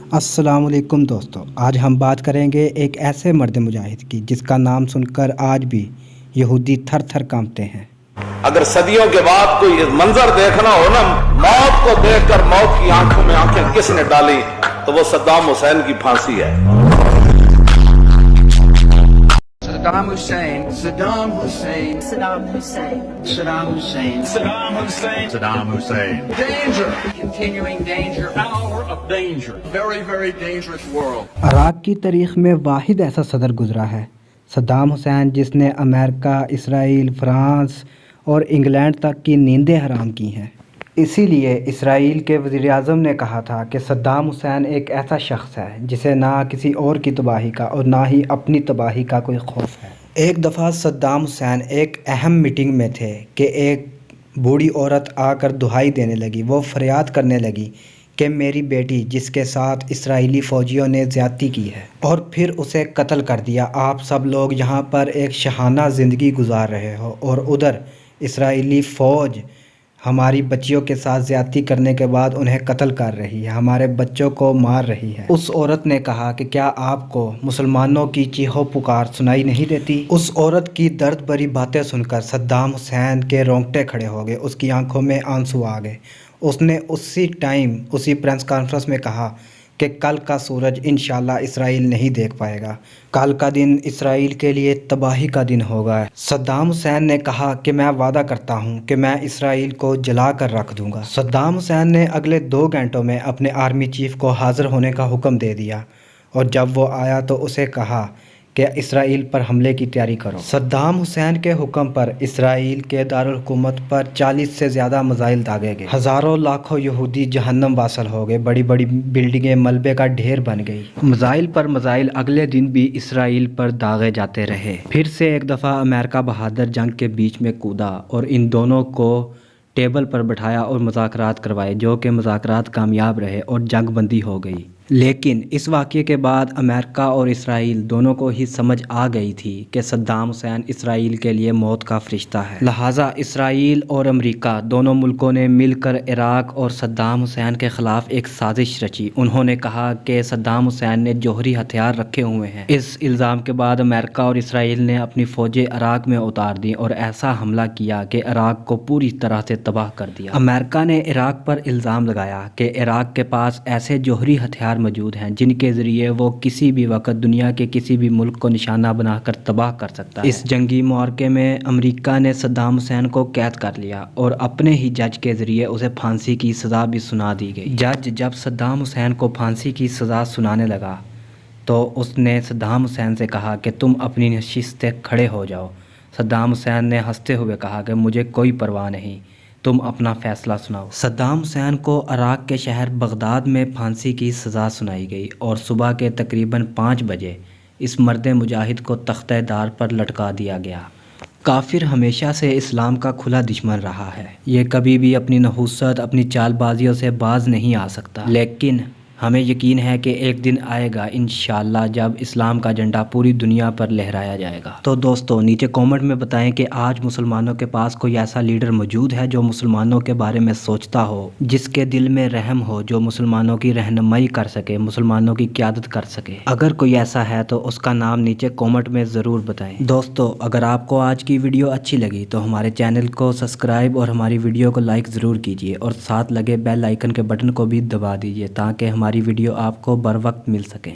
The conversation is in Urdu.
السلام علیکم دوستو، آج ہم بات کریں گے ایک ایسے مرد مجاہد کی جس کا نام سن کر آج بھی یہودی تھر تھر کانپتے ہیں۔ اگر صدیوں کے بعد کوئی منظر دیکھنا ہو نا، موت کو دیکھ کر موت کی آنکھوں میں آنکھیں کس نے ڈالی، تو وہ صدام حسین کی پھانسی ہے۔ Saddam Hussein, Saddam Hussein, Saddam Hussein, Saddam Hussein, Saddam Hussein, Saddam Hussein. danger, continuing danger, hour of danger, very, very dangerous world. Iraq کی تاریخ میں واحد ایسا صدر گزرا ہے، صدام حسین، جس نے امریکہ، اسرائیل، فرانس اور انگلینڈ تک کی نیندیں حرام کی ہیں۔ اسی لیے اسرائیل کے وزیر اعظم نے کہا تھا کہ صدام حسین ایک ایسا شخص ہے جسے نہ کسی اور کی تباہی کا اور نہ ہی اپنی تباہی کا کوئی خوف ہے۔ ایک دفعہ صدام حسین ایک اہم میٹنگ میں تھے کہ ایک بوڑھی عورت آ کر دہائی دینے لگی۔ وہ فریاد کرنے لگی کہ میری بیٹی جس کے ساتھ اسرائیلی فوجیوں نے زیادتی کی ہے اور پھر اسے قتل کر دیا، آپ سب لوگ یہاں پر ایک شاہانہ زندگی گزار رہے ہو اور ادھر اسرائیلی فوج ہماری بچیوں کے ساتھ زیادتی کرنے کے بعد انہیں قتل کر رہی ہے، ہمارے بچوں کو مار رہی ہے۔ اس عورت نے کہا کہ کیا آپ کو مسلمانوں کی چیخو پکار سنائی نہیں دیتی؟ اس عورت کی درد بھری باتیں سن کر صدام حسین کے رونگٹے کھڑے ہو گئے، اس کی آنکھوں میں آنسو آ گئے۔ اس نے اسی پریس کانفرنس میں کہا کہ کل کا سورج انشاءاللہ اسرائیل نہیں دیکھ پائے گا، کل کا دن اسرائیل کے لیے تباہی کا دن ہوگا۔ صدام حسین نے کہا کہ میں وعدہ کرتا ہوں کہ میں اسرائیل کو جلا کر رکھ دوں گا۔ صدام حسین نے اگلے 2 گھنٹوں میں اپنے آرمی چیف کو حاضر ہونے کا حکم دے دیا اور جب وہ آیا تو اسے کہا کہ اسرائیل پر حملے کی تیاری کرو۔ صدام حسین کے حکم پر اسرائیل کے دارالحکومت پر 40 سے زیادہ میزائل داغے گئے، ہزاروں لاکھوں یہودی جہنم واصل ہو گئے، بڑی بڑی بلڈنگیں ملبے کا ڈھیر بن گئی۔ میزائل پر میزائل اگلے دن بھی اسرائیل پر داغے جاتے رہے۔ پھر سے ایک دفعہ امریکہ بہادر جنگ کے بیچ میں کودا اور ان دونوں کو ٹیبل پر بٹھایا اور مذاکرات کروائے، جو کہ مذاکرات کامیاب رہے اور جنگ بندی ہو گئی۔ لیکن اس واقعے کے بعد امریکہ اور اسرائیل دونوں کو ہی سمجھ آ گئی تھی کہ صدام حسین اسرائیل کے لیے موت کا فرشتہ ہے، لہٰذا اسرائیل اور امریکہ دونوں ملکوں نے مل کر عراق اور صدام حسین کے خلاف ایک سازش رچی۔ انہوں نے کہا کہ صدام حسین نے جوہری ہتھیار رکھے ہوئے ہیں۔ اس الزام کے بعد امریکہ اور اسرائیل نے اپنی فوجیں عراق میں اتار دیں اور ایسا حملہ کیا کہ عراق کو پوری طرح سے تباہ کر دیا۔ امریکہ نے عراق پر الزام لگایا کہ عراق کے پاس ایسے جوہری ہتھیار موجود ہیں جن کے ذریعے وہ کسی بھی وقت دنیا کے کسی بھی ملک کو نشانہ بنا کر تباہ کر سکتا ہے۔ اس جنگی معرکے میں امریکہ نے صدام حسین کو قید کر لیا اور اپنے ہی جج کے ذریعے اسے پھانسی کی سزا بھی سنا دی گئی۔ جج جب صدام حسین کو پھانسی کی سزا سنانے لگا تو اس نے صدام حسین سے کہا کہ تم اپنی نشست سے کھڑے ہو جاؤ۔ صدام حسین نے ہنستے ہوئے کہا کہ مجھے کوئی پرواہ نہیں، تم اپنا فیصلہ سناؤ۔ صدام حسین کو عراق کے شہر بغداد میں پھانسی کی سزا سنائی گئی اور صبح کے تقریباً 5 بجے اس مرد مجاہد کو تختہ دار پر لٹکا دیا گیا۔ کافر ہمیشہ سے اسلام کا کھلا دشمن رہا ہے، یہ کبھی بھی اپنی نحوست، اپنی چال بازیوں سے باز نہیں آ سکتا، لیکن ہمیں یقین ہے کہ ایک دن آئے گا انشاءاللہ جب اسلام کا جھنڈا پوری دنیا پر لہرایا جائے گا۔ تو دوستو نیچے کامنٹ میں بتائیں کہ آج مسلمانوں کے پاس کوئی ایسا لیڈر موجود ہے جو مسلمانوں کے بارے میں سوچتا ہو، جس کے دل میں رحم ہو، جو مسلمانوں کی رہنمائی کر سکے، مسلمانوں کی قیادت کر سکے۔ اگر کوئی ایسا ہے تو اس کا نام نیچے کامنٹ میں ضرور بتائیں۔ دوستو اگر آپ کو آج کی ویڈیو اچھی لگی تو ہمارے چینل کو سبسکرائب اور ہماری ویڈیو کو لائک ضرور کیجیے اور ساتھ لگے بیل آئیکن کے بٹن کو بھی دبا دیجیے تاکہ ہماری ویڈیو آپ کو بر وقت مل سکے۔